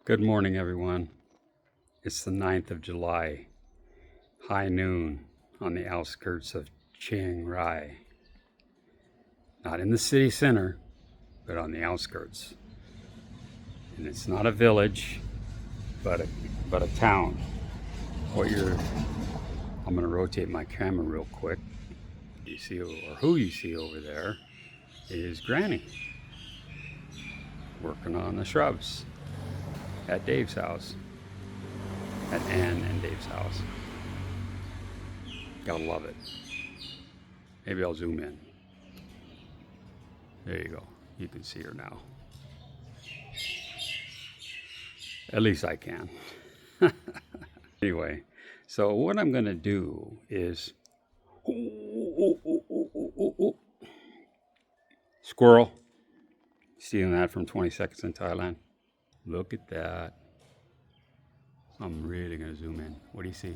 Good morning, everyone. It's the 9th of July, high noon on the outskirts of Chiang Rai. Not in the city center, but on the outskirts. And it's not a village, but a town. I'm going to rotate my camera real quick. You see, or who you see over there is Granny working on the shrubs at Dave's house, at Ann and Dave's house. Gotta love it. Maybe I'll zoom in. There you go. You can see her now. At least I can. Anyway, so what I'm gonna do is squirrel. Seeing that from 20 seconds in Thailand. Look at that. I'm really gonna zoom in. What do you see?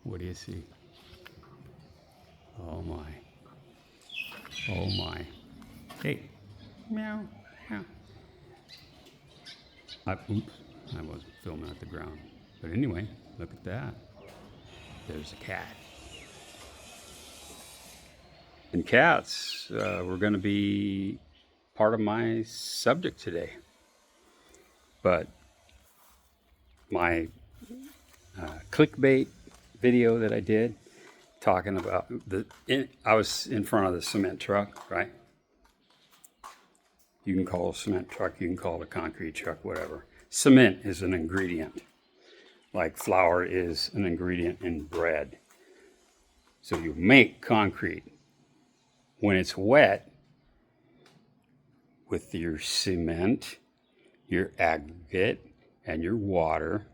What do you see? Oh my. Oh my. Hey. Meow. Meow. Oops. I was filming at the ground. But anyway, look at that. There's a cat. And cats were gonna be part of my subject today. But my clickbait video that I did talking about I was in front of the cement truck, right? You can call it a cement truck, you can call it a concrete truck, whatever. Cement is an ingredient, like flour is an ingredient in bread. So you make concrete. When it's wet, with your cement, your aggregate, and your water,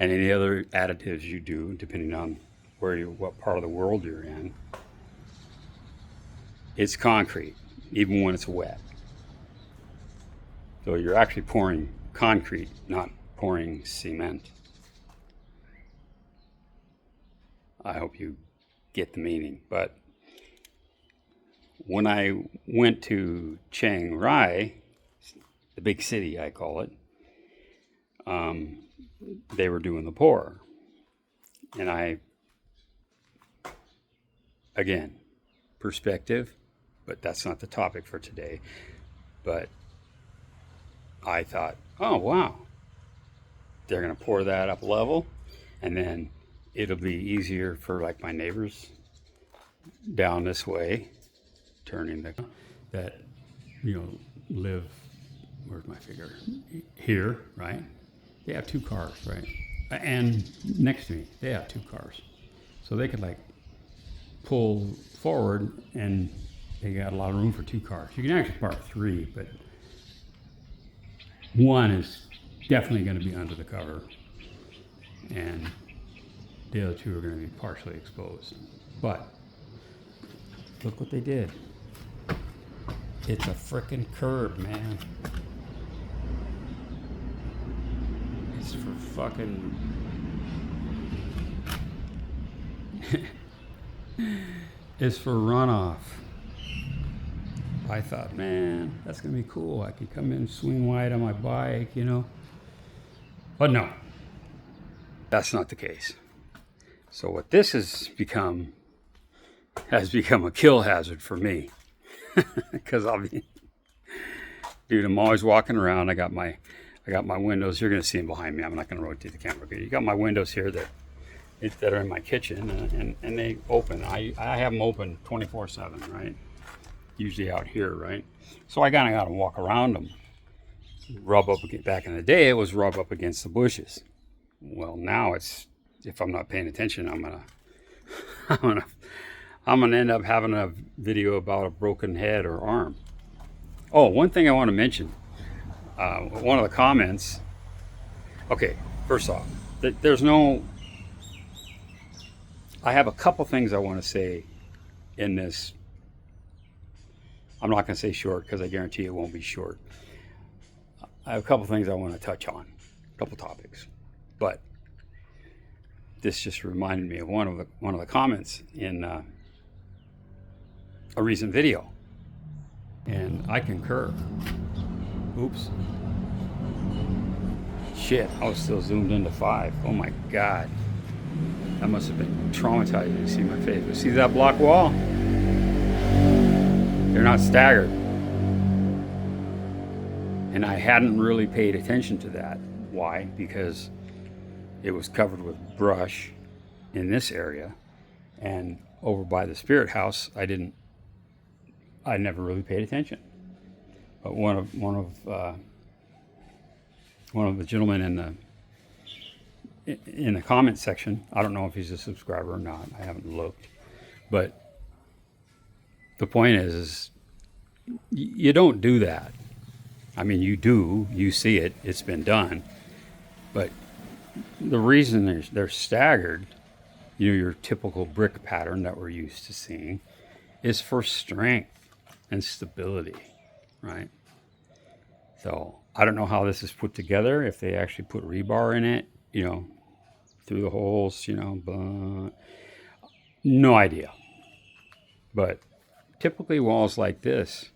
and any other additives you do, depending on what part of the world you're in, it's concrete, even when it's wet. So you're actually pouring concrete, not pouring cement. I hope you get the meaning. But when I went to Chiang Rai, the big city I call it, they were doing the pour. And again, perspective, but that's not the topic for today. But I thought, oh wow, they're gonna pour that up level, and then it'll be easier for like my neighbors down this way, turning that live, where's my finger? Here, right? They have two cars, right? And next to me, they have two cars. So they could like pull forward and they got a lot of room for two cars. You can actually park three, but one is definitely going to be under the cover and the other two are going to be partially exposed. But look what they did. It's a frickin' curb, man. It's for fucking... It's for runoff. I thought, man, that's gonna be cool. I could come in, swing wide on my bike, But no, that's not the case. So what this has become a kill hazard for me. Because dude, I'm always walking around. I got my windows. You're gonna see them behind me. I'm not gonna rotate the camera. But you got my windows here that are in my kitchen, and they open. I have them open 24/7, right? Usually out here, right? So I kind of got to walk around them. Back in the day, it was rub up against the bushes. Well, now it's, if I'm not paying attention, I'm gonna end up having a video about a broken head or arm. Oh, one thing I want to mention. One of the comments. Okay, first off, I have a couple things I want to say in this. I'm not going to say short because I guarantee it won't be short. I have a couple things I want to touch on, a couple topics, but this just reminded me of one of the comments in a recent video, and I concur. Oops. Shit, I was still zoomed into 5. Oh my God. That must have been traumatizing to see my face. But see that block wall? They're not staggered. And I hadn't really paid attention to that. Why? Because it was covered with brush in this area. And over by the spirit house, I never really paid attention. But one of the gentlemen in the comment section, I don't know if he's a subscriber or not. I haven't looked. But the point is you don't do that. I mean, you see it, it's been done. But the reason they're staggered, your typical brick pattern that we're used to seeing, is for strength and stability, right? So I don't know how this is put together, if they actually put rebar in it, through the holes, but no idea. But typically walls like this,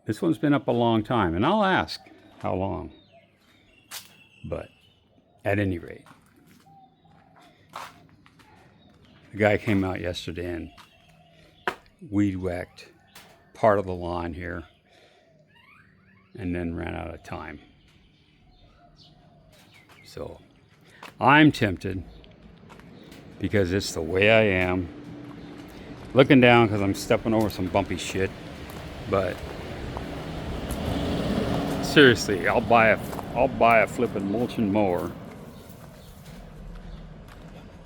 this one's been up a long time, and I'll ask how long. But at any rate, the guy came out yesterday and weed whacked part of the lawn here and then ran out of time. So I'm tempted, because it's the way I am, looking down because I'm stepping over some bumpy shit. But seriously, I'll buy a flippin' mulching mower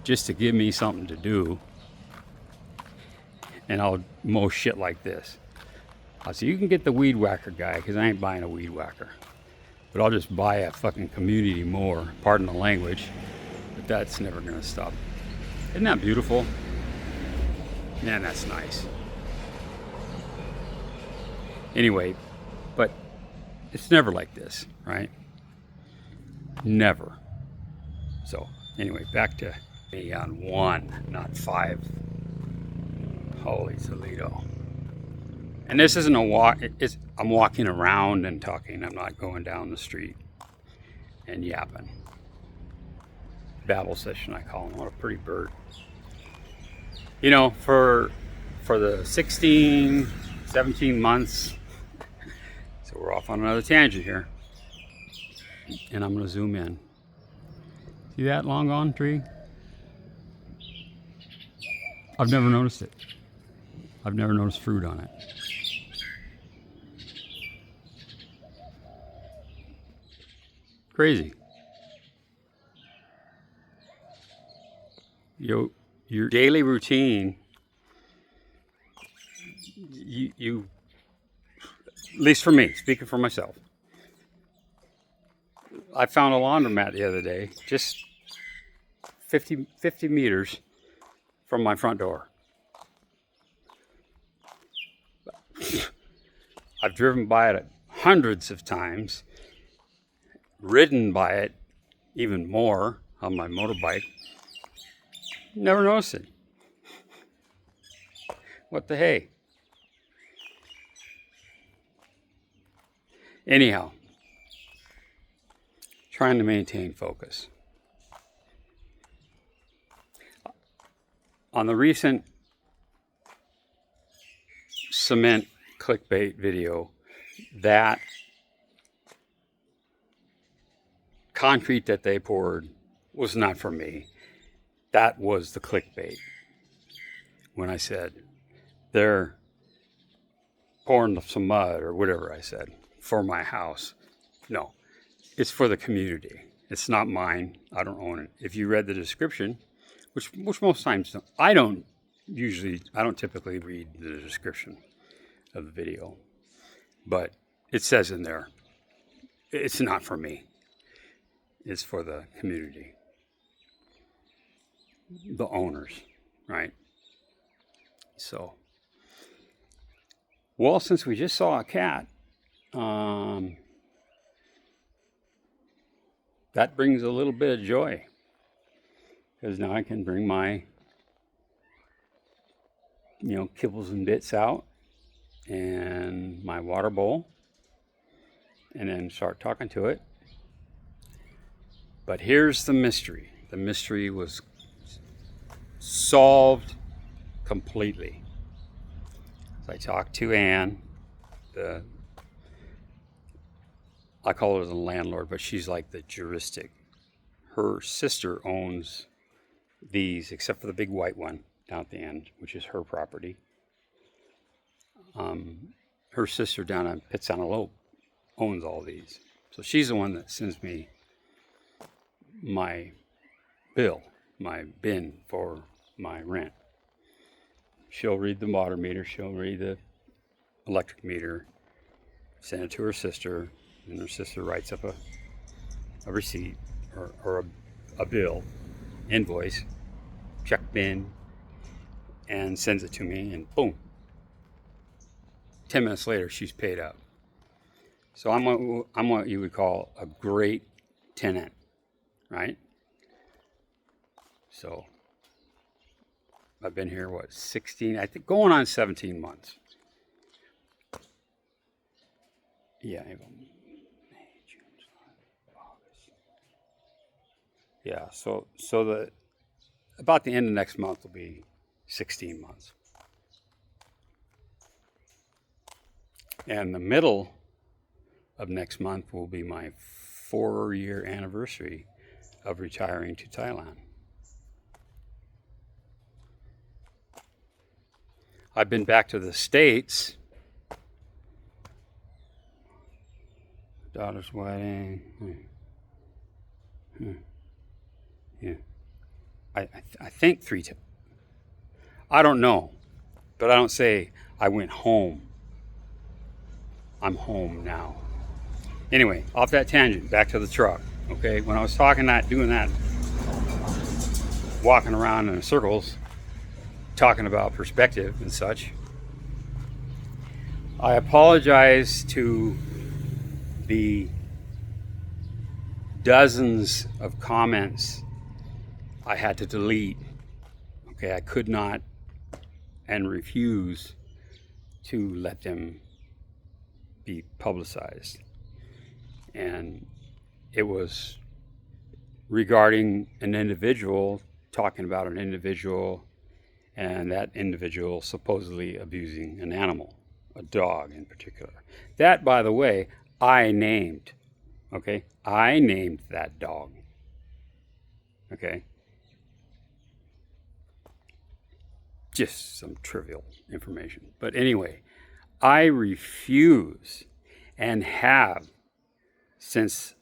just to give me something to do, and I'll mow shit like this. So you can get the weed whacker guy, because I ain't buying a weed whacker, but I'll just buy a fucking community mower, pardon the language, but that's never gonna stop. Isn't that beautiful? Man, that's nice. Anyway, but it's never like this, right? Never. So anyway, back to me on 1, not 5. Holy Toledo. And this isn't a walk, I'm walking around and talking. I'm not going down the street and yapping. Babble session, I call him. What a pretty bird. For the 16, 17 months, so we're off on another tangent here. And I'm going to zoom in. See that long gone tree? I've never noticed it. I've never noticed fruit on it. Crazy. Your daily routine, you at least for me, speaking for myself, I found a laundromat the other day, just 50 meters from my front door. I've driven by it hundreds of times, ridden by it even more on my motorbike. Never noticed it. What the hey? Anyhow, trying to maintain focus. On the recent cement clickbait video, that concrete that they poured was not for me. That was the clickbait. When I said they're pouring some mud or whatever I said for my house. No, it's for the community. It's not mine. I don't own it. If you read the description, which most times I don't typically read the description of the video, but it says in there, it's not for me. It's for the community, the owners, right? So, well, since we just saw a cat, that brings a little bit of joy, because now I can bring my kibbles and bits out and my water bowl and then start talking to it. But here's the mystery. The mystery was solved completely. So I talked to Anne, I call her the landlord, but she's like the juristic. Her sister owns these, except for the big white one down at the end, which is her property. Her sister down on Pizzanalope owns all these. So she's the one that sends me my bill, my bin for my rent. She'll read the water meter, she'll read the electric meter, send it to her sister, and her sister writes up a receipt or a bill, invoice, check bin, and sends it to me, and boom. 10 minutes later, she's paid up. So I'm what you would call a great tenant, right? So I've been here, 16, I think, going on 17 months. Yeah, May, June, July, August. Yeah, so about the end of next month will be 16 months. And the middle of next month will be my 4-year anniversary of retiring to Thailand. I've been back to the States. Daughter's wedding. Yeah. I think 3 times. I don't know. But I don't say I went home. I'm home now. Anyway, off that tangent, back to the truck. Okay, when I was doing that, walking around in circles, talking about perspective and such, I apologize to the dozens of comments I had to delete. Okay, I could not and refuse to let them be publicized. And it was regarding an individual, talking about an individual, and that individual supposedly abusing an animal, a dog in particular. That, by the way, I named. Okay? I named that dog. Okay? Just some trivial information. But anyway, I refuse and have, since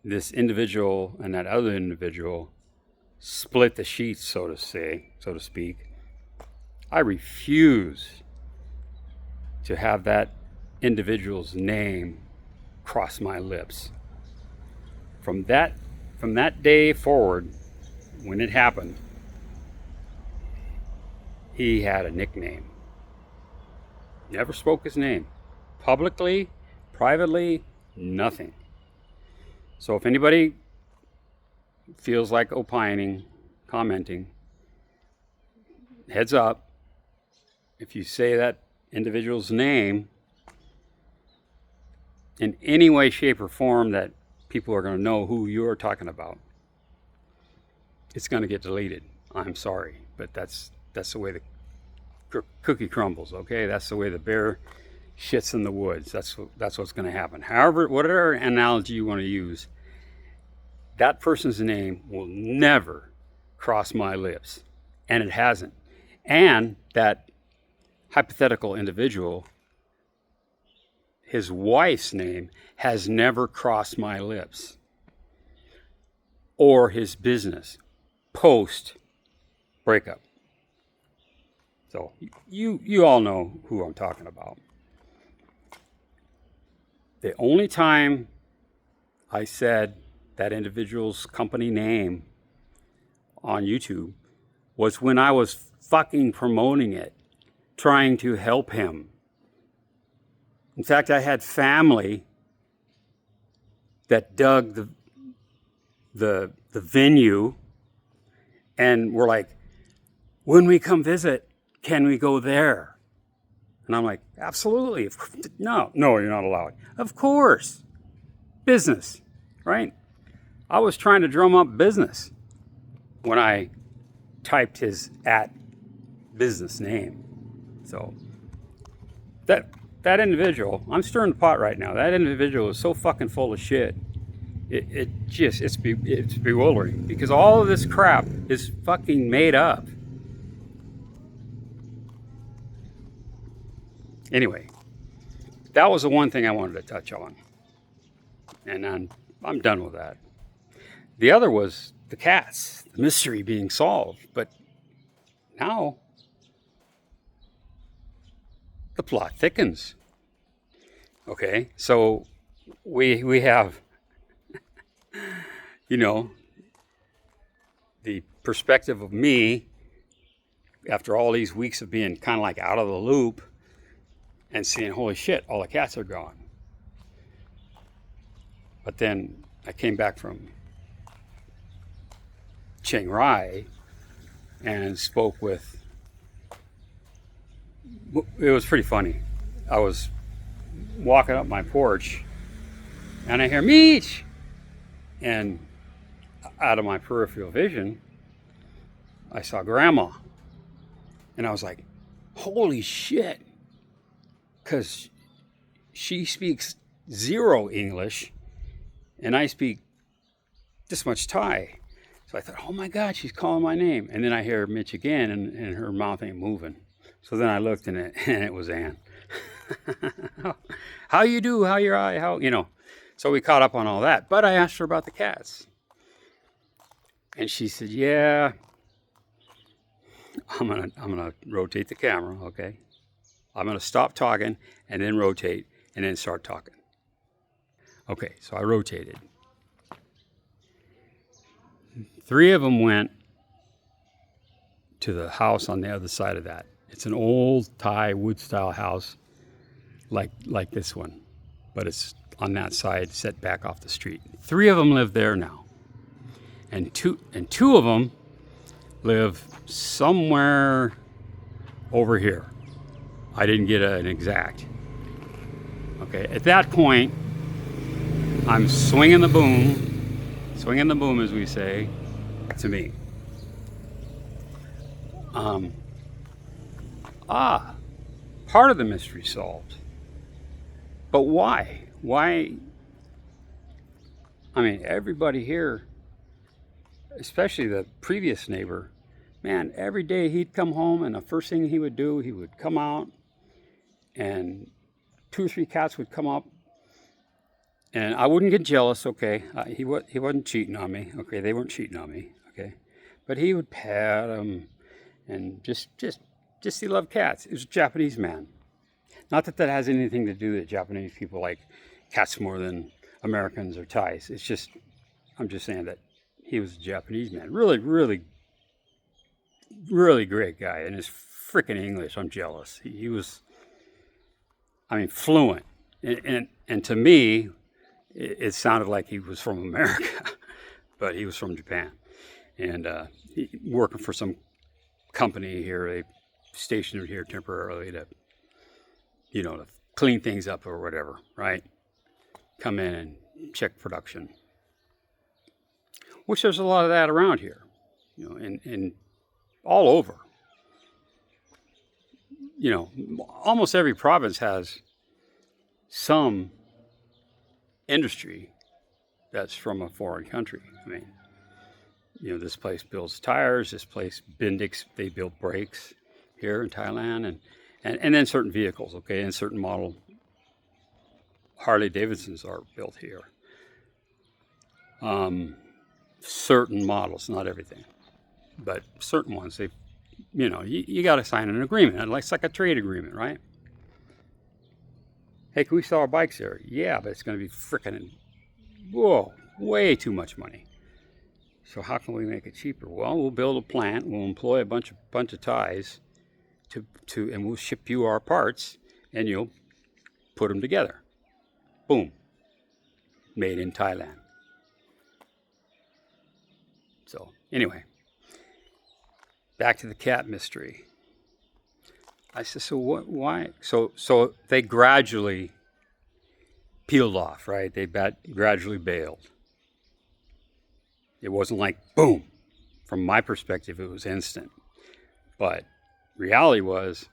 this individual and that other individual split the sheets, so to speak, I refuse to have that individual's name cross my lips. From that day forward, when it happened, he had a nickname. Never spoke his name. Publicly, privately, nothing. So if anybody feels like opining, commenting, heads up, if you say that individual's name in any way, shape, or form that people are going to know who you're talking about, it's going to get deleted. I'm sorry, but that's the way the cookie crumbles, okay? That's the way the bear shits in the woods. That's what's going to happen. However, whatever analogy you want to use, that person's name will never cross my lips, and it hasn't. And that hypothetical individual, his wife's name has never crossed my lips, or his business post breakup. So you all know who I'm talking about. The only time I said that individual's company name on YouTube was when I was fucking promoting it, trying to help him. In fact, I had family that dug the venue and were like, when we come visit, can we go there? And I'm like, absolutely. No, you're not allowed. Of course. Business, right? I was trying to drum up business when I typed his @business name. So that individual, I'm stirring the pot right now. That individual is so fucking full of shit. It's bewildering because all of this crap is fucking made up. Anyway, that was the one thing I wanted to touch on, and I'm done with that. The other was the cats, the mystery being solved, but now the plot thickens. Okay, so we have, you know, the perspective of me after all these weeks of being kind of like out of the loop and seeing, holy shit, all the cats are gone. But then I came back from Chiang Rai and spoke with, it was pretty funny. I was walking up my porch and I hear Meech, and out of my peripheral vision I saw Grandma, and I was like, holy shit, because she speaks zero English and I speak this much Thai. So I thought, oh my God, she's calling my name. And then I hear Mitch again, and her mouth ain't moving. So then I looked, and it was Ann. How you do? How your eye? How, you know? So we caught up on all that. But I asked her about the cats, and she said, "Yeah, I'm gonna rotate the camera. Okay, I'm gonna stop talking and then rotate and then start talking." Okay, so I rotated. 3 of them went to the house on the other side of that. It's an old Thai wood-style house, like this one, but it's on that side, set back off the street. 3 of them live there now, and two of them live somewhere over here. I didn't get an exact. Okay, at that point, I'm swinging the boom, as we say, to me. Part of the mystery solved. But why? Why? I mean, everybody here, especially the previous neighbor, man, every day he'd come home and the first thing he would do, he would come out and 2 or 3 cats would come up. And I wouldn't get jealous, okay? He wasn't cheating on me, okay? They weren't cheating on me, okay? But he would pat them and just he loved cats. He was a Japanese man. Not that has anything to do with Japanese people like cats more than Americans or Thais. It's just, I'm just saying that he was a Japanese man. Really, really, really great guy. And his freaking English, I'm jealous. He was, I mean, fluent. And to me, it sounded like he was from America, but he was from Japan. And he working for some company here. They stationed him here temporarily to, you know, to clean things up or whatever, right? Come in and check production. Which there's a lot of that around here, you know, and all over. You know, almost every province has some industry that's from a foreign country. I mean, you know, this place builds tires, this place Bendix, they build brakes here in Thailand, and then certain vehicles, okay, and certain model Harley Davidsons are built here. Certain models, not everything, but certain ones, they, you know, you got to sign an agreement. It's like a trade agreement, right? Hey, can we sell our bikes here? Yeah, but it's going to be freaking, whoa, way too much money. So how can we make it cheaper? Well, we'll build a plant. We'll employ a bunch of Thais and we'll ship you our parts, and you'll put them together. Boom, made in Thailand. So anyway, back to the cat mystery. I said, so what? Why? So they gradually peeled off, right? They gradually bailed. It wasn't like boom. From my perspective, it was instant. But reality was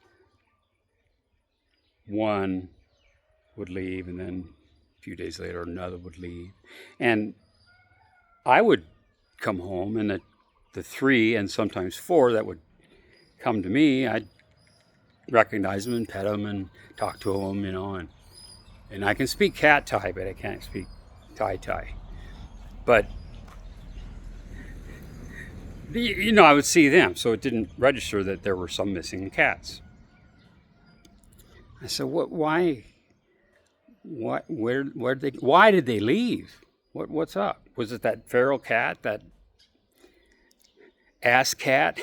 one would leave, and then a few days later another would leave. And I would come home, and the three and sometimes four that would come to me, I'd recognize them and pet them and talk to them, you know, and I can speak cat Thai, but I can't speak Thai. But you know, I would see them, so it didn't register that there were some missing cats. I said, "What? Why? What? Where did they? Why did they leave? What's up? Was it that feral cat? That ass cat?"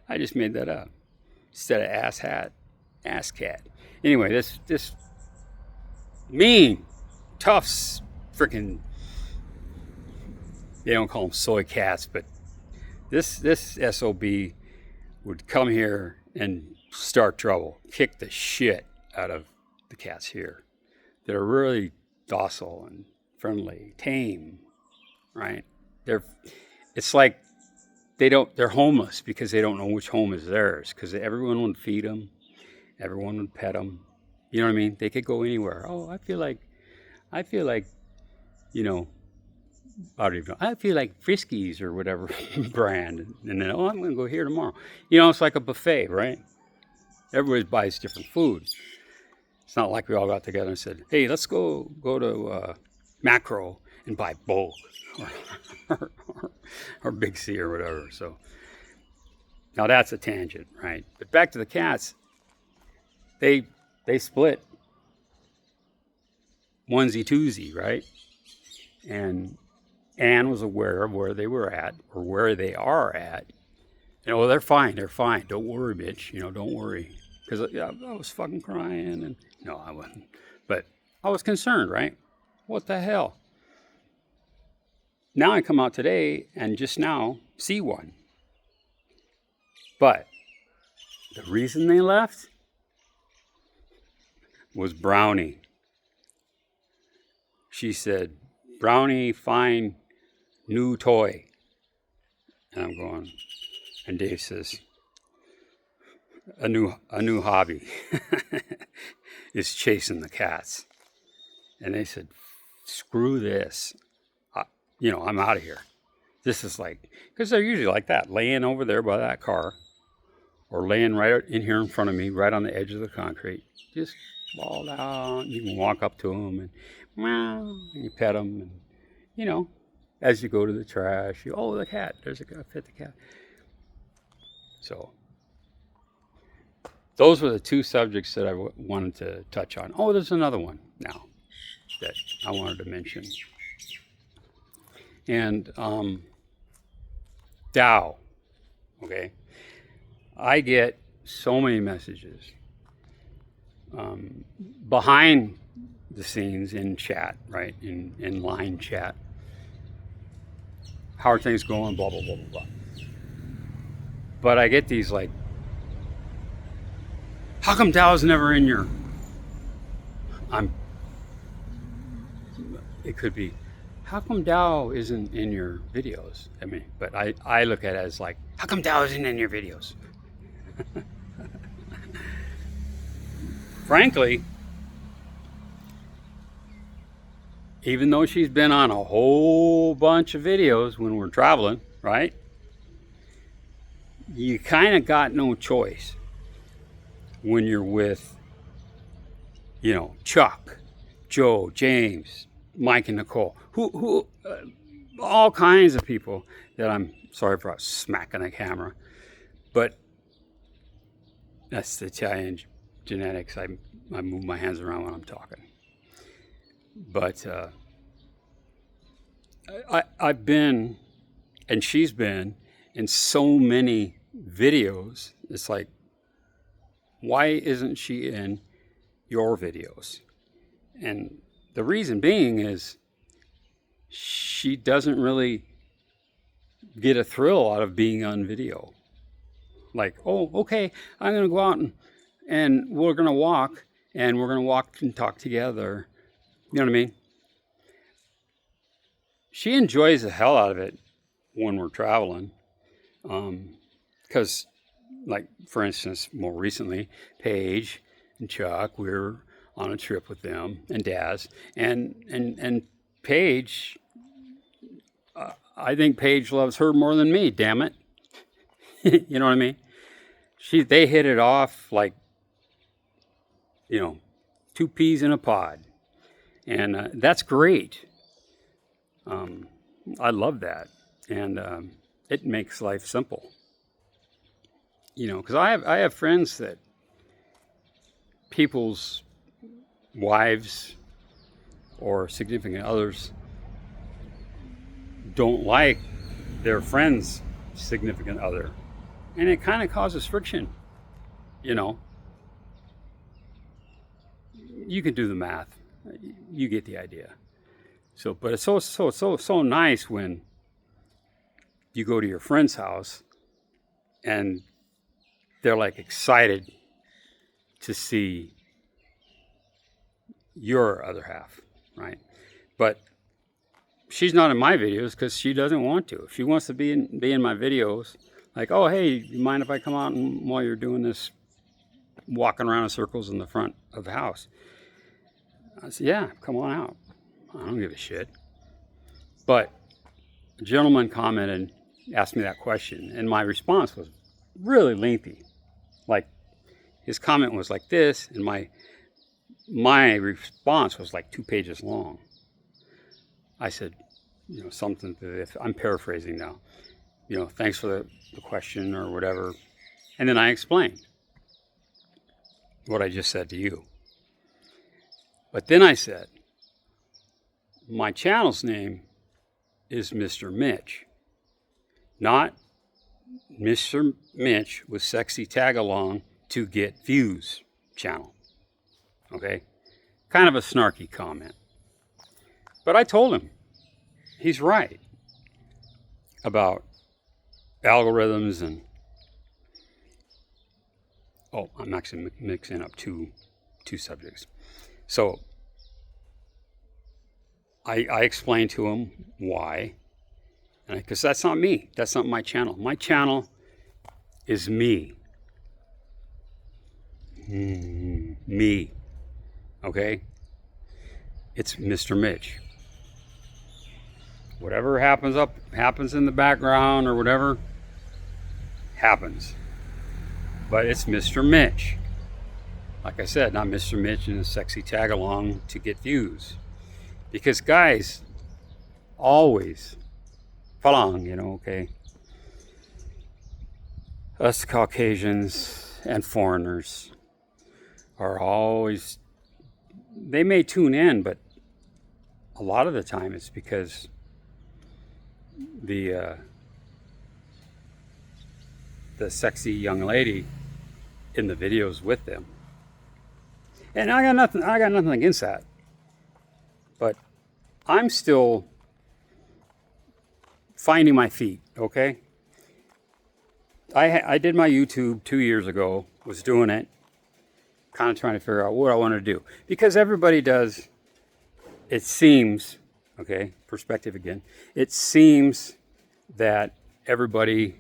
I just made that up. Instead of ass hat, ass cat. Anyway, this mean, tough, freaking. They don't call them soy cats, but this SOB would come here and start trouble, kick the shit out of the cats here. They're really docile and friendly, tame, right? It's like they're homeless because they don't know which home is theirs, because everyone would feed them, everyone would pet them. You know what I mean? They could go anywhere. Oh, I feel like, you know, I don't even know. I feel like Friskies or whatever brand. And then, oh, I'm going to go here tomorrow. You know, it's like a buffet, right? Everybody buys different food. It's not like we all got together and said, hey, let's go to Macro and buy bulk or Big C or whatever. So now that's a tangent, right? But back to the cats. They split onesie twosie, right? And Anne was aware of where they were at, or where they are at. You know, they're fine. Don't worry, bitch. You know, don't worry. Because I was fucking crying, and no, I wasn't. But I was concerned, right? What the hell? Now I come out today and just now see one. But the reason they left was Brownie. She said, Brownie, find new toy. And I'm going, and Dave says, a new hobby is chasing the cats. And they said, screw this. I'm out of here. This is like, because they're usually like that, laying over there by that car, or laying right in here in front of me, right on the edge of the concrete. Just fall down. You can walk up to them and meow, and you pet them, and you know, as you go to the trash, the cat. There's a guy, pet the cat. So those were the two subjects that I wanted to touch on. Oh, there's another one now that I wanted to mention. And Dow, okay? I get so many messages behind the scenes in chat, right? In line chat. How are things going? Blah, blah, blah, blah, blah. But I get these like, how come Dow's never in your... It could be, how come Dow isn't in your videos? I mean, but I look at it as like, how come Dow isn't in your videos? Frankly, even though she's been on a whole bunch of videos when we're traveling, right? You kind of got no choice when you're with, Chuck, Joe, James, Mike, and Nicole, who all kinds of people that I'm sorry for smacking the camera, but that's the Italian genetics. I move my hands around when I'm talking. But I've been, and she's been, in so many videos. It's like, why isn't she in your videos? And the reason being is she doesn't really get a thrill out of being on video. Like, oh, okay, I'm going to go out and we're going to walk and we're going to walk and talk together. You know what I mean? She enjoys the hell out of it when we're traveling. Because, like, for instance, more recently, Paige and Chuck, we were on a trip with them and Daz. And Paige, I think Paige loves her more than me, damn it. You know what I mean? They hit it off like, two peas in a pod. And that's great. I love that. And it makes life simple. Because I have friends that people's wives or significant others don't like their friend's significant other. And it kind of causes friction, You can do the math. You get the idea. But it's so nice when you go to your friend's house and they're like excited to see your other half, right? But she's not in my videos because she doesn't want to. If she wants to be in my videos, like, oh, hey, you mind if I come out and while you're doing this, walking around in circles in the front of the house? I said, yeah, come on out. I don't give a shit. But a gentleman commented, asked me that question, and my response was really lengthy. Like, his comment was like this, and my response was like 2 pages long. I said, something to this. I'm paraphrasing now. Thanks for the question or whatever. And then I explained what I just said to you. But then I said, my channel's name is Mr. Mitch, not Mr. Mitch with sexy tag along to get views channel. Okay? Kind of a snarky comment. But I told him he's right about algorithms and I'm actually mixing up two subjects. So I explained to him why, because that's not me. That's not my channel. My channel is me. Me. Okay? It's Mr. Mitch. Whatever happens in the background or whatever happens. But it's Mr. Mitch. Like I said, not Mr. Mitch and a sexy tag along to get views. Because guys always, falang, okay? Us Caucasians and foreigners are always, they may tune in, but a lot of the time it's because the sexy young lady in the videos with them. And I got nothing against that. But I'm still finding my feet, okay? I did my YouTube 2 years ago, was doing it, kind of trying to figure out what I wanted to do. Because everybody does, it seems, okay, perspective again, it seems that everybody,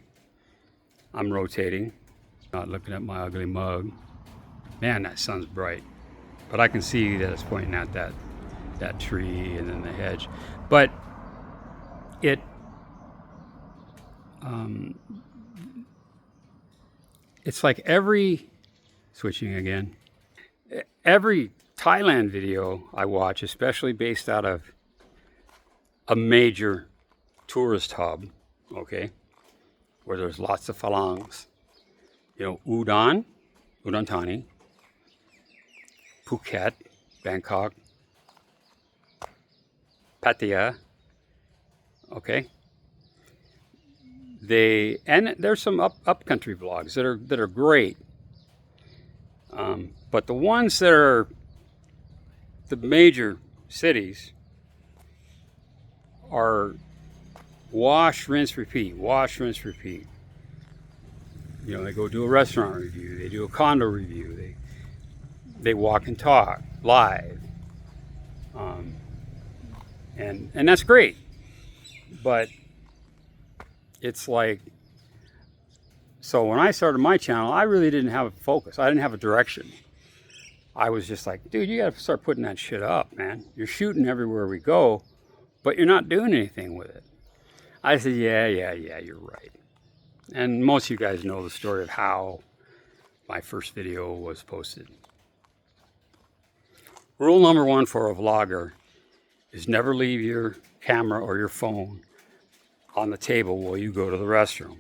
I'm rotating, not looking at my ugly mug. Man, that sun's bright. But I can see that it's pointing at that tree and then the hedge. But it's like switching again, every Thailand video I watch, especially based out of a major tourist hub, okay, where there's lots of phalangs, Udon Thani, Phuket, Bangkok, Pattaya, okay. There's some upcountry vlogs that are great, but the ones that are the major cities are wash, rinse, repeat, wash, rinse, repeat. You know, they go do a restaurant review, they do a condo review, they walk and talk live, and that's great. But it's like, so when I started my channel, I really didn't have a focus. I didn't have a direction. I was just like, dude, you got to start putting that shit up, man. You're shooting everywhere we go, but you're not doing anything with it. I said, yeah, you're right. And most of you guys know the story of how my first video was posted. Rule number one for a vlogger is never leave your camera or your phone on the table while you go to the restroom,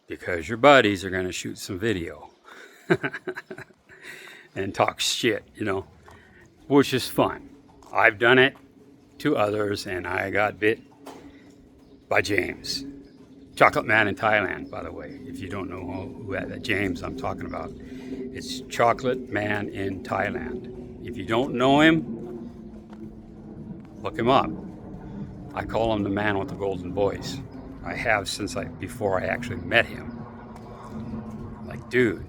because your buddies are going to shoot some video and talk shit, you know, which is fun. I've done it to others, and I got bit by James. Chocolate Man in Thailand, by the way, if you don't know who that James I'm talking about. It's Chocolate Man in Thailand. If you don't know him, look him up. I call him the man with the golden voice. I have since before I actually met him. Like, dude,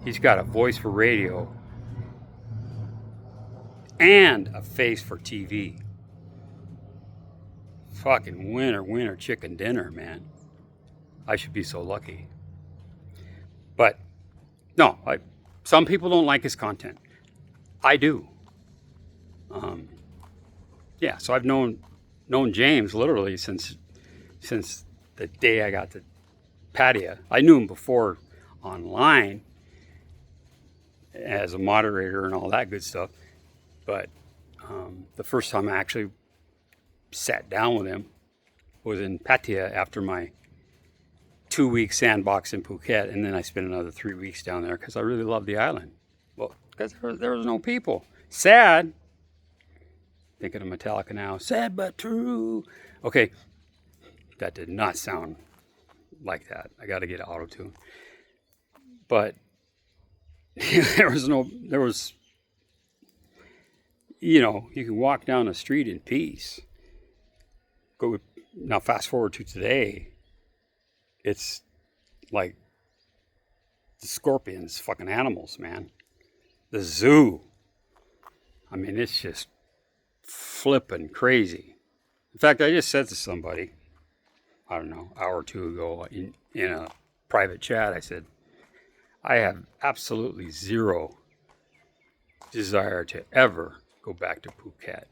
he's got a voice for radio and a face for TV. Fucking winner chicken dinner, man. I should be so lucky. But no, some people don't like his content. I do. Yeah, so I've known James literally since the day I got to Pattaya. I knew him before online as a moderator and all that good stuff. But the first time I actually sat down with him was in Pattaya after my 2-week sandbox in Phuket, and then I spent another 3 weeks down there because I really loved the island. Well, because there was no people. Sad. Thinking of Metallica now. Sad but true. Okay, that did not sound like that. I got to get auto-tune. But there was, you know, you can walk down the street in peace. Now fast forward to today, it's like the scorpions, fucking animals, man. The zoo. I mean, it's just flipping crazy. In fact, I just said to somebody, I don't know, an hour or two ago in a private chat, I said, I have absolutely zero desire to ever go back to Phuket.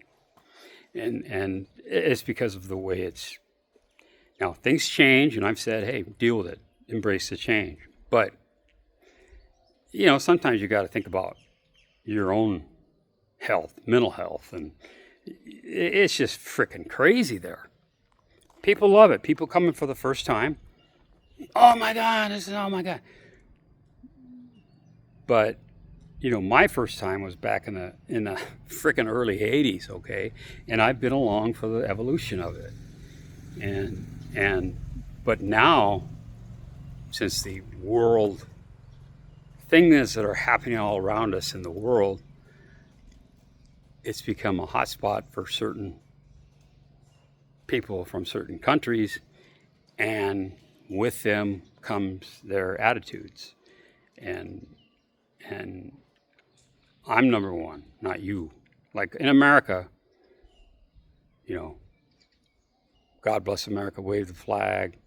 And it's because of the way it's, now things change, and I've said, hey, deal with it, embrace the change. But, you know, sometimes you got to think about your own health, mental health, and it's just freaking crazy there. People love it. People coming for the first time. Oh my God, oh my God. But, you know, my first time was back in the freaking early 80s, okay? And I've been along for the evolution of it. But now, since the world, things that are happening all around us in the world, it's become a hotspot for certain people from certain countries, and with them comes their attitudes. And I'm number one, not you. Like in America, you know, God bless America, wave the flag.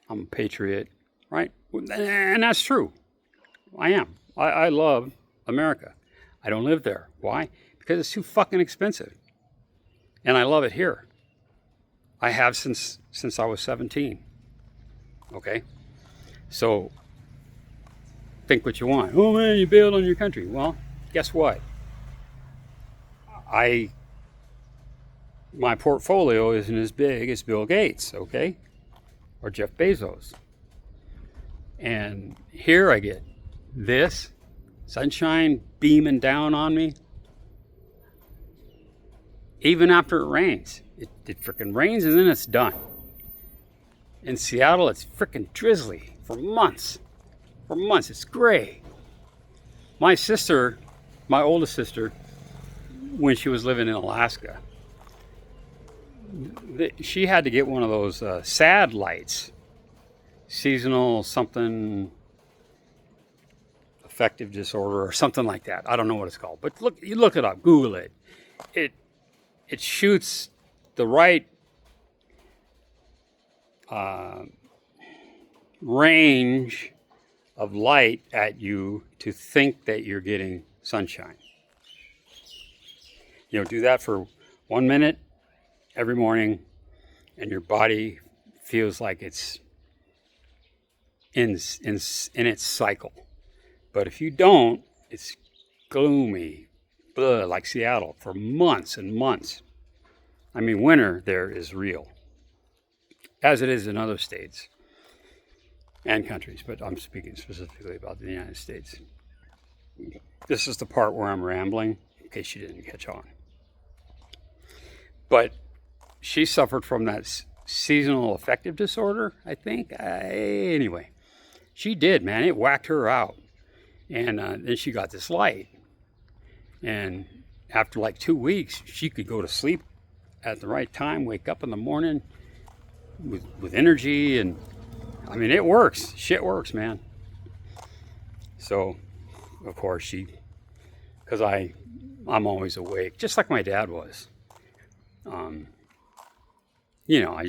I'm a patriot, right? And that's true. I am. I love America. I don't live there. Why? Because it's too fucking expensive. And I love it here. I have since I was 17. Okay? So, think what you want. Oh man, you bailed on your country. Well, guess what? My portfolio isn't as big as Bill Gates, okay? Or Jeff Bezos. And here I get this sunshine beaming down on me. Even after it rains. It freaking rains and then it's done. In Seattle, it's freaking drizzly for months. For months, it's gray. My sister, my oldest sister, when she was living in Alaska, she had to get one of those sad lights seasonal something affective disorder or something like that. I don't know what it's called, but look, you look it up, Google it. It shoots the right range of light at you to think that you're getting sunshine. You know, do that for 1 minute every morning, and your body feels like it's in its cycle. But if you don't, it's gloomy, blah, like Seattle for months and months. I mean, winter there is real, as it is in other states and countries, but I'm speaking specifically about the United States. This is the part where I'm rambling, in case you didn't catch on. But she suffered from that seasonal affective disorder, I think. Anyway, she did, man. It whacked her out. And then she got this light. And after like 2 weeks, she could go to sleep at the right time, wake up in the morning with energy. And I mean, it works. Shit works, man. So, of course, because I'm always awake, just like my dad was. You know,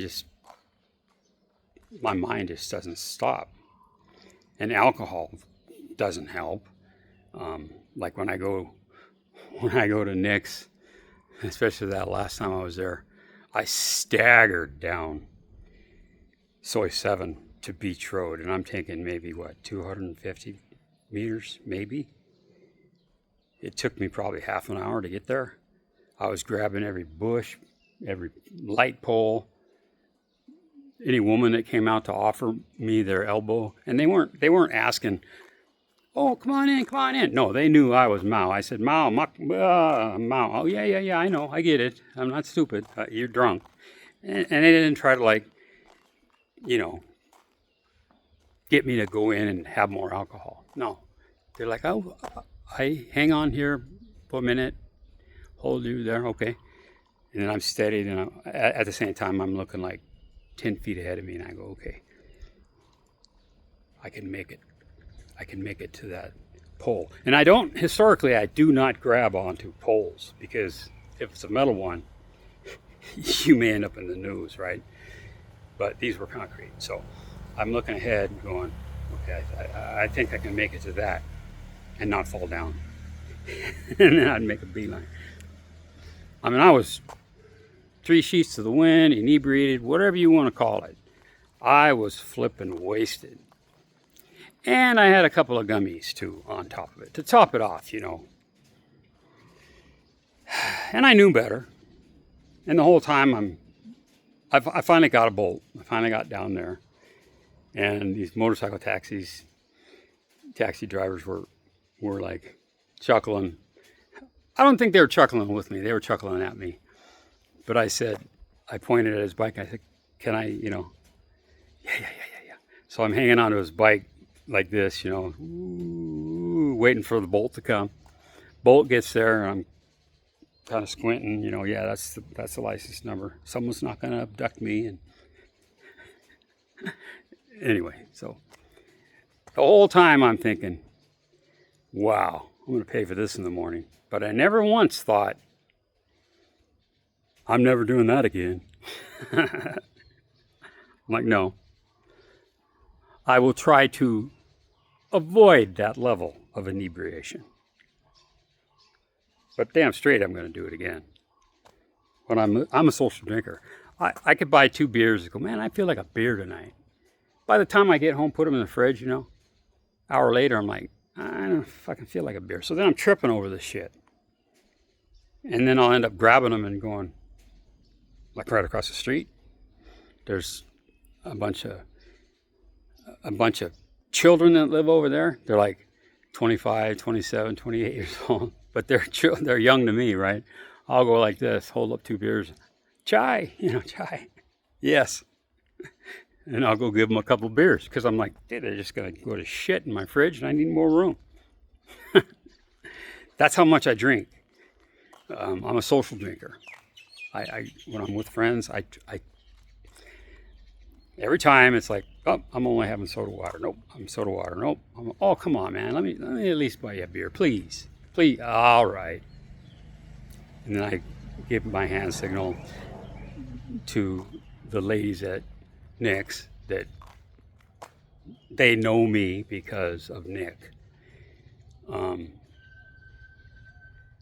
my mind just doesn't stop. And alcohol doesn't help. Like when I go to Nick's, especially that last time I was there, I staggered down Soy 7 to Beach Road, and I'm taking maybe 250 meters, maybe. It took me probably half an hour to get there. I was grabbing every bush, every light pole, any woman that came out to offer me their elbow, and they weren't asking, "Oh, come on in." No, they knew I was Mao. I said, "Mao, Mao." "Oh, yeah, I know, I get it. I'm not stupid. You're drunk." And they didn't try to get me to go in and have more alcohol. No, they're like, "Oh, I hang on here for a minute, hold you there, okay." And then I'm steady, and at the same time, I'm looking like 10 feet ahead of me, and I go, okay, I can make it. I can make it to that pole. And I do not grab onto poles, because if it's a metal one, you may end up in the news, right? But these were concrete. So I'm looking ahead going, okay, I think I can make it to that and not fall down. And then I'd make a beeline. I mean, I was 3 sheets to the wind, inebriated, whatever you want to call it. I was flipping wasted. And I had a couple of gummies too on top of it to top it off, you know. And I knew better. And the whole time I finally got a bolt. I finally got down there. And these motorcycle taxi drivers were like chuckling. I don't think they were chuckling with me. They were chuckling at me. But I pointed at his bike. I said, "Can I, yeah. So I'm hanging onto his bike like this, waiting for the bolt to come. Bolt gets there, and I'm kind of squinting, yeah, that's the license number. Someone's not going to abduct me. And anyway, so the whole time I'm thinking, wow, I'm going to pay for this in the morning. But I never once thought, I'm never doing that again. I'm like, no. I will try to avoid that level of inebriation. But damn straight, I'm going to do it again. When I'm a social drinker. I could buy 2 beers and go, man, I feel like a beer tonight. By the time I get home, put them in the fridge, hour later, I'm like, I don't fucking feel like a beer. So then I'm tripping over this shit. And then I'll end up grabbing them and going, like right across the street, there's a bunch of children that live over there. They're like 25, 27, 28 years old, but they're young to me, right? I'll go like this, hold up 2 beers, chai, chai, yes. And I'll go give them a couple beers, because I'm like, dude, they're just going to go to shit in my fridge, and I need more room. That's how much I drink. I'm a social drinker. When I'm with friends, I every time it's like Oh, I'm only having soda water. Nope, I'm soda water. Nope. Oh, come on, man. Let me at least buy you a beer, please. Please. All right. And then I give my hand signal to the ladies at Nick's that they know me because of Nick.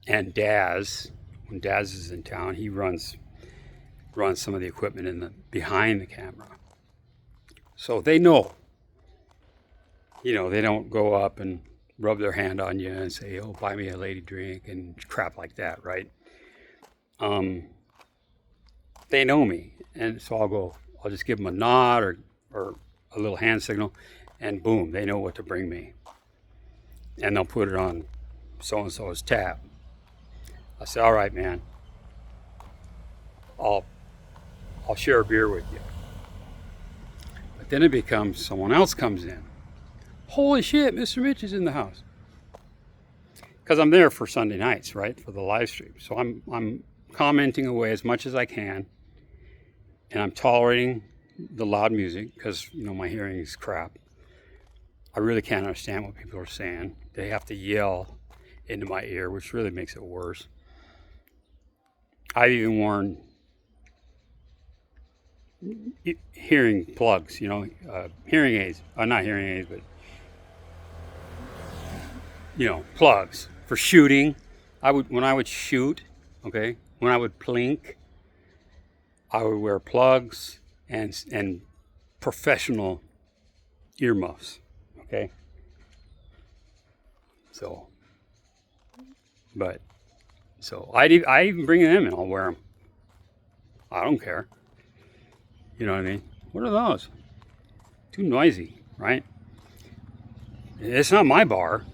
And Daz, when Daz is in town, he runs some of the equipment in the behind the camera. So they know. You know, they don't go up and rub their hand on you and say, "Oh, buy me a lady drink" and crap like that, right? They know me, and so I'll just give them a nod or a little hand signal, and boom, they know what to bring me. And they'll put it on so-and-so's tab. I say, "All right, man, I'll share a beer with you." But then it becomes someone else comes in. Holy shit, Mr. Mitch is in the house. Because I'm there for Sunday nights, right, for the live stream. So I'm commenting away as much as I can, and I'm tolerating the loud music because, you know, my hearing is crap. I really can't understand what people are saying. They have to yell into my ear, which really makes it worse. I've even worn hearing plugs, you know, hearing aids. Not hearing aids, but, you know, plugs for shooting. When I would shoot, okay, when I would plink, I would wear plugs and professional earmuffs, okay? So, I even bring them in. I'll wear them. I don't care. You know what I mean? What are those? Too noisy, right? It's not my bar.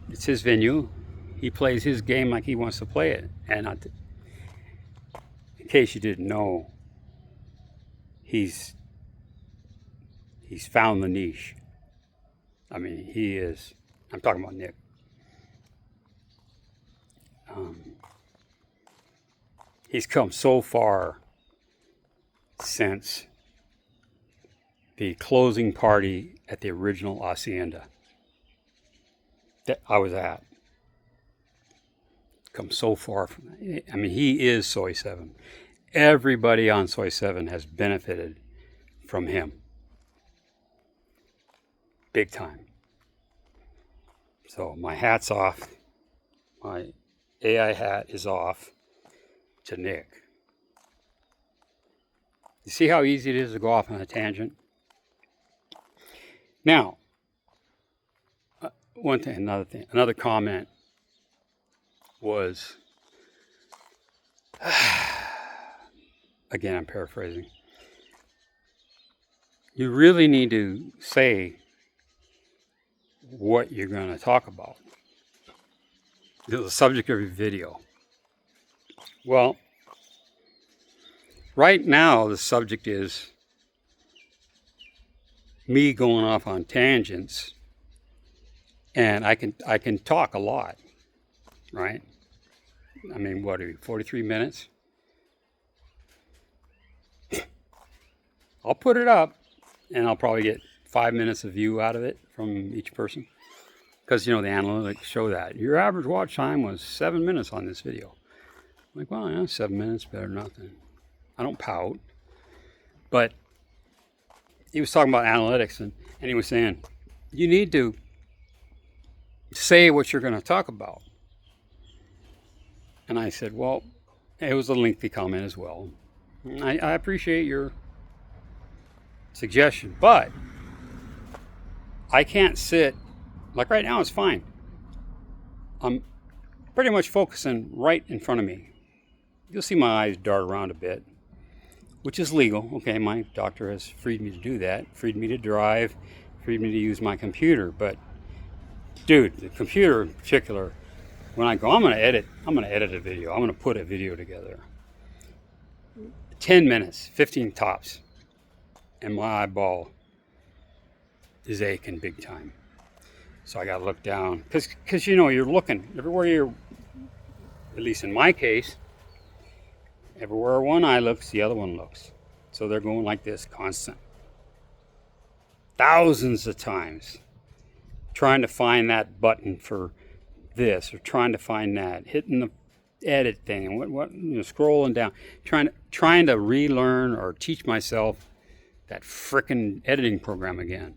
It's his venue. He plays his game like he wants to play it. And in case you didn't know, he's found the niche. I mean, he is. I'm talking about Nick. He's come so far since the closing party at the original Hacienda that I was at. Come so far from that. I mean, he is Soy 7. Everybody on Soy 7 has benefited from him. Big time. So my hat's off. My AI hat is off to Nick. You see how easy it is to go off on a tangent? Now, another comment was, again, I'm paraphrasing. You really need to say what you're going to talk about. The subject of your video. Well, right now the subject is me going off on tangents, and I can talk a lot, right? I mean, what are we, 43 minutes? I'll put it up, and I'll probably get 5 minutes of view out of it from each person. Because, you know, the analytics show that. Your average watch time was 7 minutes on this video. I'm like, well, yeah, 7 minutes, better than nothing. I don't pout. But he was talking about analytics, and he was saying, you need to say what you're going to talk about. And I said, well, it was a lengthy comment as well. I appreciate your suggestion, but I can't sit, like right now it's fine. I'm pretty much focusing right in front of me. You'll see my eyes dart around a bit, which is legal. Okay, my doctor has freed me to do that, freed me to drive, freed me to use my computer. But dude, the computer in particular, when I go, I'm going to edit a video. I'm going to put a video together. 10 minutes, 15 tops. And my eyeball is aching big time. So I got to look down. Because, you know, you're looking everywhere you're, at least in my case, everywhere one eye looks, the other one looks. So they're going like this constant. Thousands of times. Trying to find that button for this, or trying to find that, hitting the edit thing, and what scrolling down, trying to relearn or teach myself that frickin' editing program again.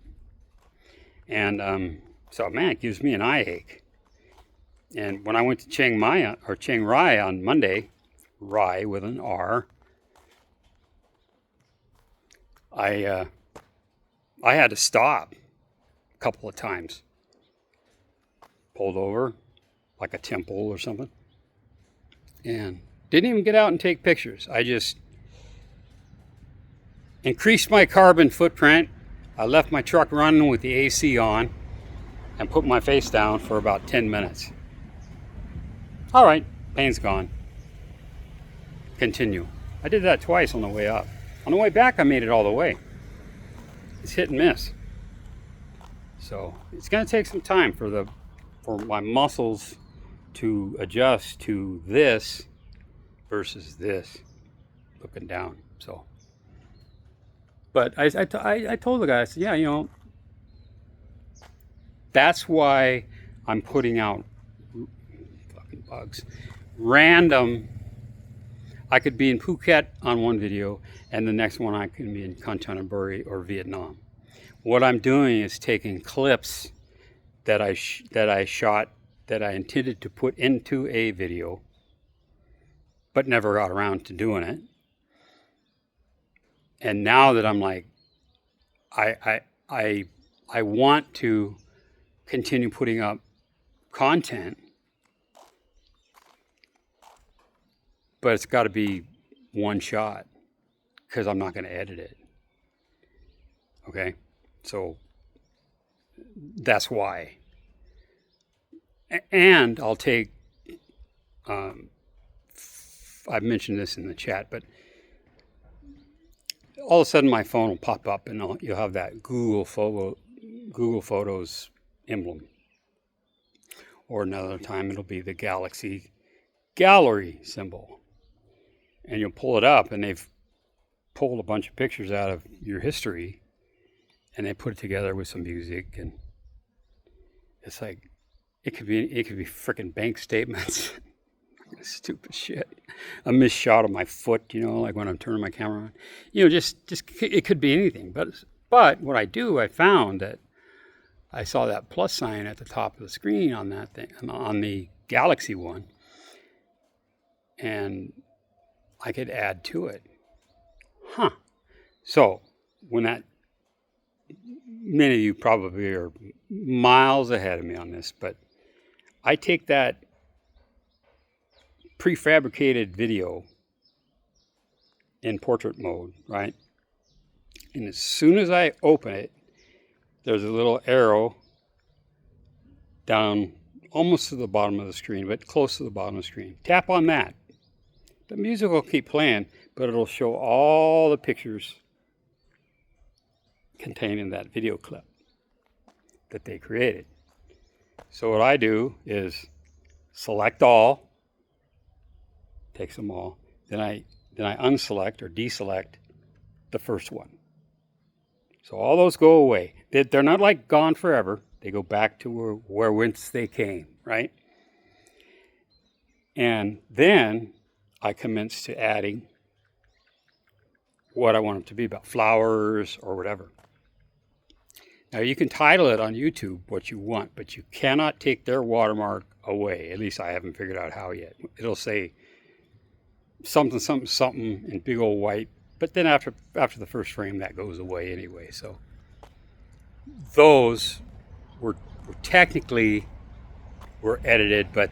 And so man, it gives me an eye ache. And when I went to Chiang Rai on Monday, Rai with an R, I had to stop a couple of times. Pulled over like a temple or something, and didn't even get out and take pictures. I just increased my carbon footprint. I left my truck running with the AC on and put my face down for about 10 minutes. All right, pain's gone. Continue. I did that twice on the way up. On the way back, I made it all the way. It's hit and miss. So it's going to take some time for my muscles to adjust to this versus this, looking down. So, but I told the guy, I said, yeah, that's why I'm putting out fucking bugs, random. I could be in Phuket on one video, and the next one I could be in Kanchanaburi or Vietnam. What I'm doing is taking clips that I shot, that I intended to put into a video, but never got around to doing it. And now that I'm like, I want to continue putting up content, but it's got to be one shot, because I'm not going to edit it. Okay, so that's why. And I'll take, I've mentioned this in the chat, but all of a sudden my phone will pop up and you'll have that Google Photos emblem. Or another time it'll be the Galaxy Gallery symbol. And you'll pull it up, and they've pulled a bunch of pictures out of your history, and they put it together with some music, and it's like, it could be freaking bank statements. Stupid shit. A missed shot of my foot, like when I'm turning my camera on. Just it could be anything. But what I found that I saw that plus sign at the top of the screen on that thing, on the Galaxy one, and I could add to it. So when many of you probably are miles ahead of me on this, but I take that prefabricated video in portrait mode, right? And as soon as I open it, there's a little arrow down almost to the bottom of the screen, but close to the bottom of the screen. Tap on that. The music will keep playing, but it'll show all the pictures contained in that video clip that they created. So what I do is select all, takes them all, then I unselect or deselect the first one. So all those go away. They're not like gone forever. They go back to whence they came, right? And then I commence to adding what I want it to be about, flowers or whatever. Now you can title it on YouTube what you want, but you cannot take their watermark away. At least I haven't figured out how yet. It'll say something, something, something in big old white, but then after the first frame, that goes away anyway. So those were technically edited, but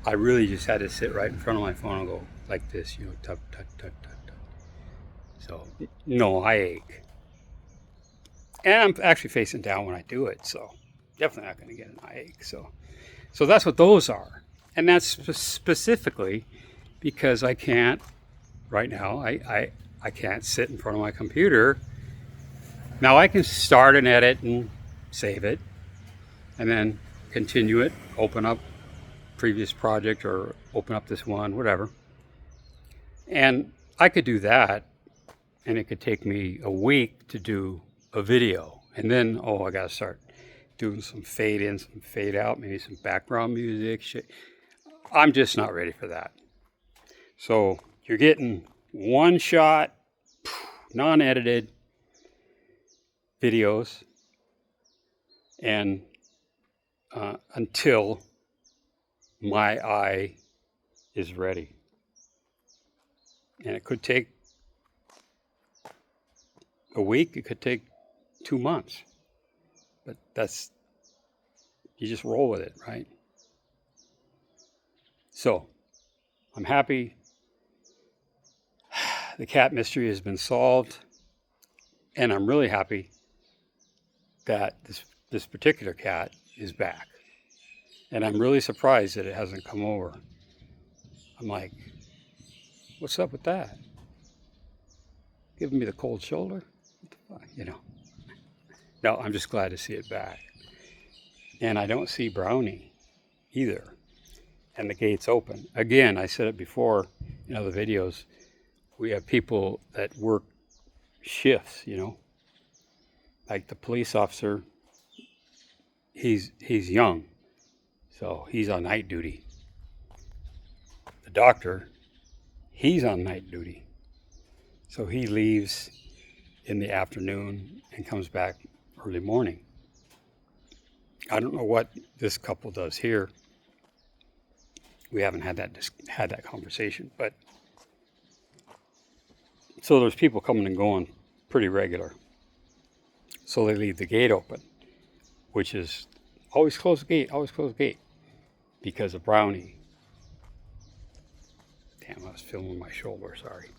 I really just had to sit right in front of my phone and go like this, tut, tut, tut, tut, tut. So no eye ache. And I'm actually facing down when I do it, so definitely not going to get an eye ache. So that's what those are. And that's specifically because I can't, right now, I can't sit in front of my computer. Now I can start an edit and save it, and then continue it, open up previous project or open up this one, whatever. And I could do that, and it could take me a week to do a video. And then, I got to start doing some fade in, some fade out, maybe some background music. Shit. I'm just not ready for that. So you're getting one shot, non-edited videos, and until my eye is ready. And it could take a week, it could take 2 months. But you just roll with it, right? So, I'm happy the cat mystery has been solved. And I'm really happy that this particular cat is back. And I'm really surprised that it hasn't come over. I'm like, what's up with that? Giving me the cold shoulder? What the fuck? You know. No, I'm just glad to see it back. And I don't see Brownie either. And the gate's open. Again, I said it before in other videos, we have people that work shifts, you know. Like the police officer, he's young, so he's on night duty. The doctor, he's on night duty. So he leaves in the afternoon and comes back early morning. I don't know what this couple does here. We haven't had that conversation, but so there's people coming and going pretty regular. So they leave the gate open, which is always close the gate, because of Brownie. Damn, I was filming my shoulder, sorry.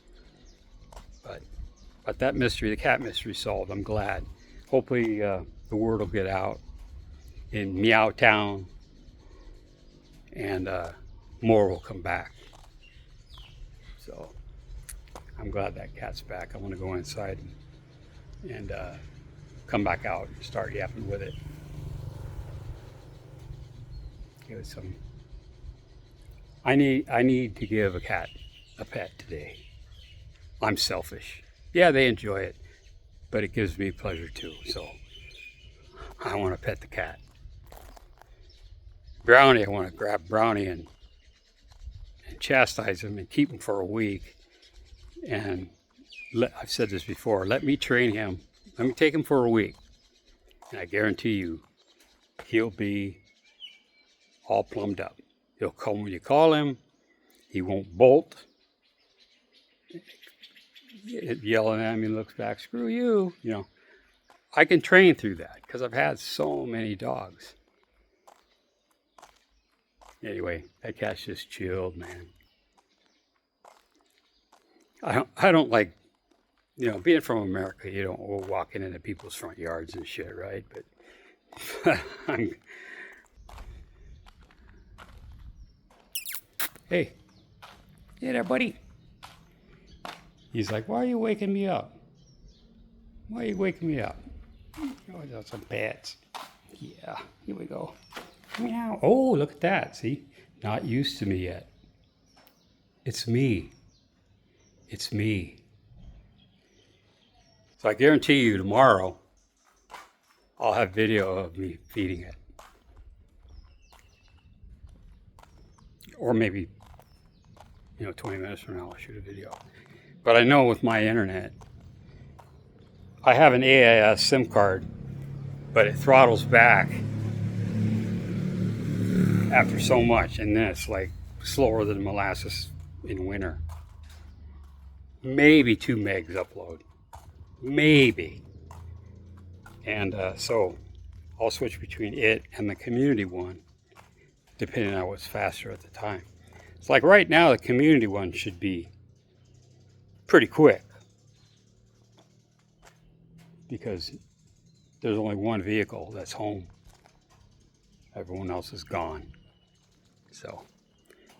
But that mystery, the cat mystery, solved. I'm glad. Hopefully the word will get out in Meow Town, and more will come back. So I'm glad that cat's back. I want to go inside and come back out and start yapping with it. Give it some. I need to give a cat a pet today. I'm selfish. Yeah, they enjoy it, but it gives me pleasure too. So I want to pet the cat. Brownie, I want to grab Brownie and chastise him and keep him for a week. And I've said this before, let me train him. Let me take him for a week. And I guarantee you, he'll be all plumbed up. He'll come when you call him. He won't bolt. Yelling at me, looks back, screw you. You know, I can train through that because I've had so many dogs. Anyway, that cat's just chilled, man. I don't like, you know, being from America, you don't go walking into people's front yards and shit, right? But hey there, buddy. He's like, why are you waking me up? Why are you waking me up? Oh, that's some pets. Yeah, here we go. Meow. Oh, look at that. See? Not used to me yet. It's me. It's me. So I guarantee you tomorrow I'll have video of me feeding it. Or maybe, 20 minutes from now I'll shoot a video. But I know with my internet, I have an AIS SIM card, but it throttles back after so much, and then it's like slower than molasses in winter. Maybe 2 megs upload. Maybe. And so I'll switch between it and the community one, depending on what's faster at the time. It's like right now, the community one should be pretty quick because there's only one vehicle that's home. Everyone else is gone. So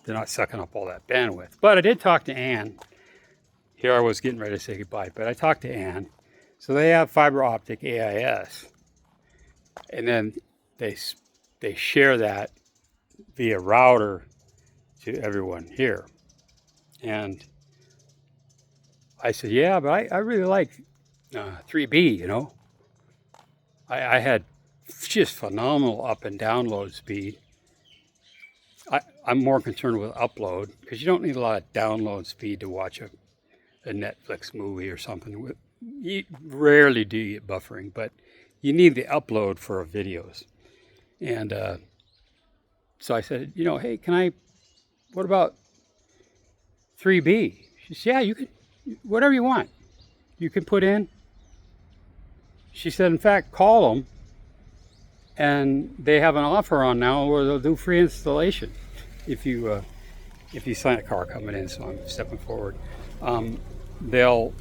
they're not sucking up all that bandwidth. But I did talk to Ann. Here I was getting ready to say goodbye, but I talked to Ann. So they have fiber optic AIS. And then they share that via router to everyone here. And I said, yeah, but I really like 3B, you know. I had just phenomenal up and download speed. I'm more concerned with upload because you don't need a lot of download speed to watch a Netflix movie or something. You rarely do you get buffering, but you need the upload for videos. And so I said, you know, hey, what about 3B? She said, yeah, you can, whatever you want, you can put in. She said, in fact, call them, and they have an offer on now where they'll do free installation if you sign a car coming in. So I'm stepping forward. They'll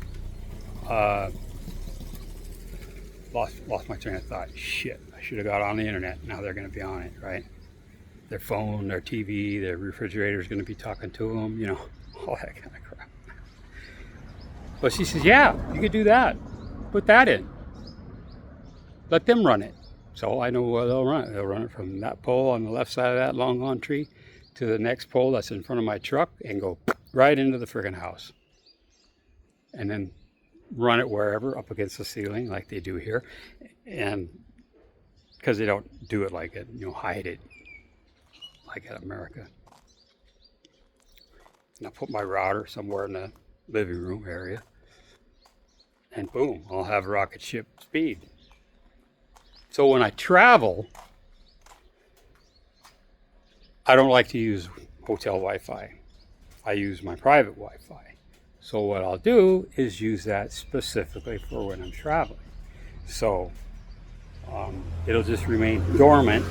lost my train of thought. Shit, I should have got on the internet. Now they're going to be on it, right? Their phone, their TV, their refrigerator is going to be talking to them. You know, all that kind of crap. But she says, yeah, you could do that. Put that in. Let them run it. So I know where they'll run it. They'll run it from that pole on the left side of that long gone tree to the next pole that's in front of my truck and go right into the friggin' house. And then run it wherever, up against the ceiling like they do here. And because they don't do it like it, you know, hide it like in America. And I'll put my router somewhere in the living room area. And boom, I'll have rocket ship speed. So when I travel, I don't like to use hotel Wi-Fi. I use my private Wi-Fi. So what I'll do is use that specifically for when I'm traveling. So it'll just remain dormant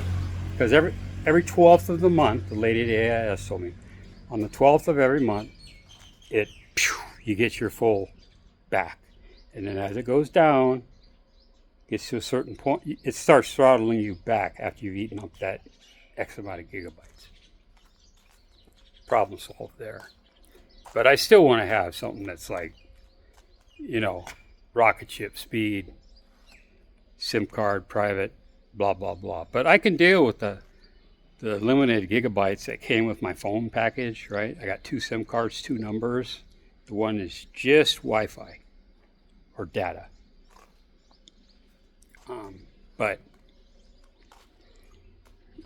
because every 12th of the month, the lady at AIS told me, on the 12th of every month, you get your full back. And then as it goes down, gets to a certain point, it starts throttling you back after you've eaten up that X amount of gigabytes. Problem solved there. But I still want to have something that's like, you know, rocket ship speed, SIM card, private, blah, blah, blah. But I can deal with the limited gigabytes that came with my phone package, right? I got 2 SIM cards, 2 numbers. The one is just Wi-Fi or data. But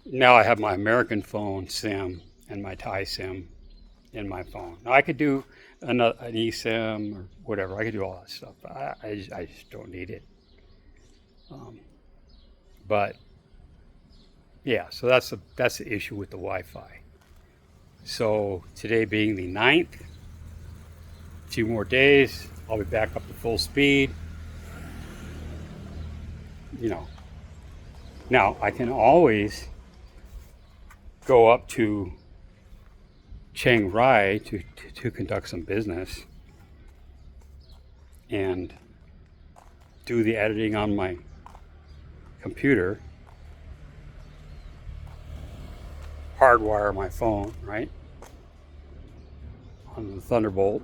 now I have my American phone SIM and my Thai SIM in my phone. Now I could do an eSIM or whatever. I could do all that stuff. But I just don't need it. But yeah, so that's the issue with the Wi-Fi. So today being the 9th, 2 more days, I'll be back up to full speed. You know, now I can always go up to Chiang Rai to conduct some business and do the editing on my computer, hardwire my phone, right, on the Thunderbolt,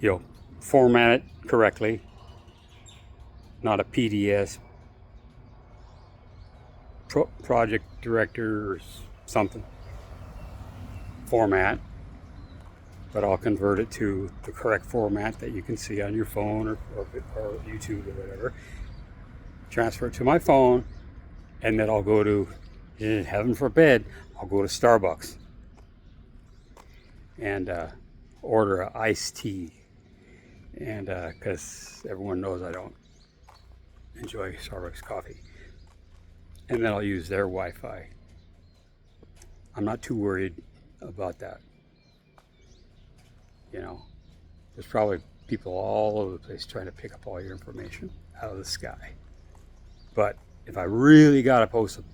you know, format it correctly, not a PDS, project director or something format, but I'll convert it to the correct format that you can see on your phone or YouTube or whatever, transfer it to my phone, and then I'll go to, heaven forbid, I'll go to Starbucks and order an iced tea, and because everyone knows I don't enjoy Starbucks coffee, and then I'll use their Wi-Fi. I'm not too worried about that. You know, there's probably people all over the place trying to pick up all your information out of the sky. But if I really gotta post them,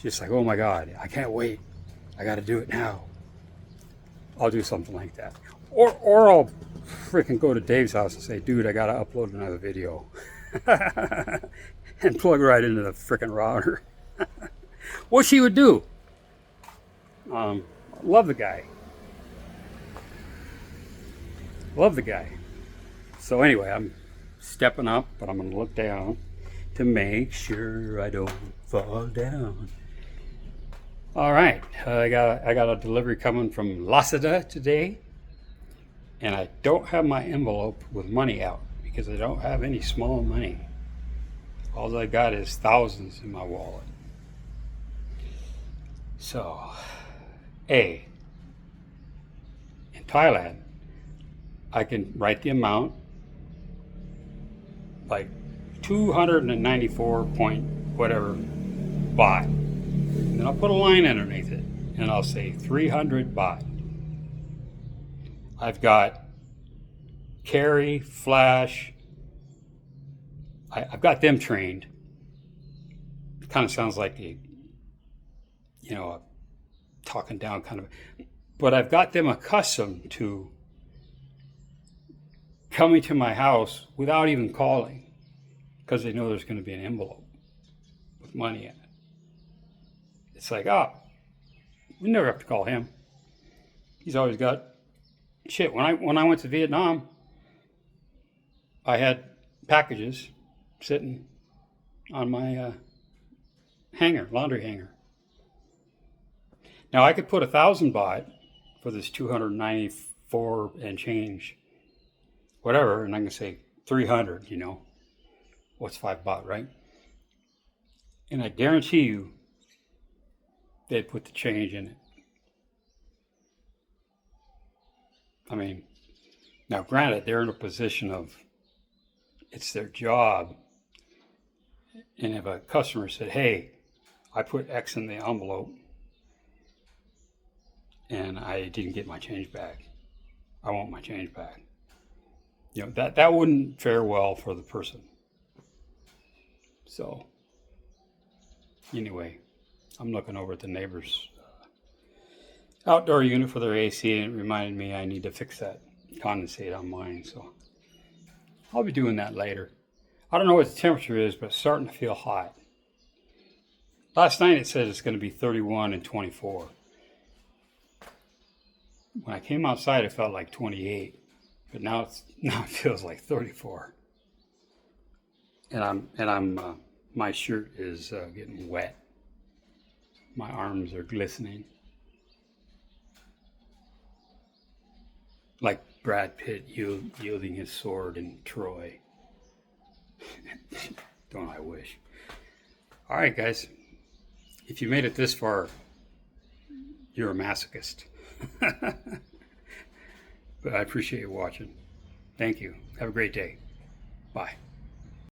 just like, oh my God, I can't wait, I gotta do it now, I'll do something like that. Or I'll freaking go to Dave's house and say, dude, I gotta upload another video. And plug right into the freaking router. What she would do. Love the guy. Love the guy. So anyway, I'm stepping up, but I'm going to look down to make sure I don't fall down. All right, I got a delivery coming from Lazada today. And I don't have my envelope with money out because I don't have any small money. All I got is thousands in my wallet. So, in Thailand, I can write the amount, like 294 point whatever baht. And then I'll put a line underneath it and I'll say 300 baht. I've got carry, flash. I've got them trained. It kind of sounds like a talking down kind of, but I've got them accustomed to coming to my house without even calling because they know there's going to be an envelope with money in it. It's like, we never have to call him. He's always got shit. When I went to Vietnam, I had packages sitting on my laundry hanger. Now I could put 1,000 baht for this 294 and change, whatever, and I can say 300. What's 5 baht, right? And I guarantee you, they'd put the change in it. I mean, now granted, they're in a position of, it's their job. And if a customer said, hey, I put X in the envelope and I didn't get my change back, I want my change back. That wouldn't fare well for the person. So, anyway, I'm looking over at the neighbor's outdoor unit for their AC, and it reminded me I need to fix that condensate on mine. So I'll be doing that later. I don't know what the temperature is, but it's starting to feel hot. Last night it said it's going to be 31 and 24. When I came outside, it felt like 28, but now it feels like 34. And my shirt is getting wet. My arms are glistening. Like Brad Pitt yielding his sword in Troy. Don't I wish. All right, guys. If you made it this far, you're a masochist. But I appreciate you watching. Thank you. Have a great day. Bye.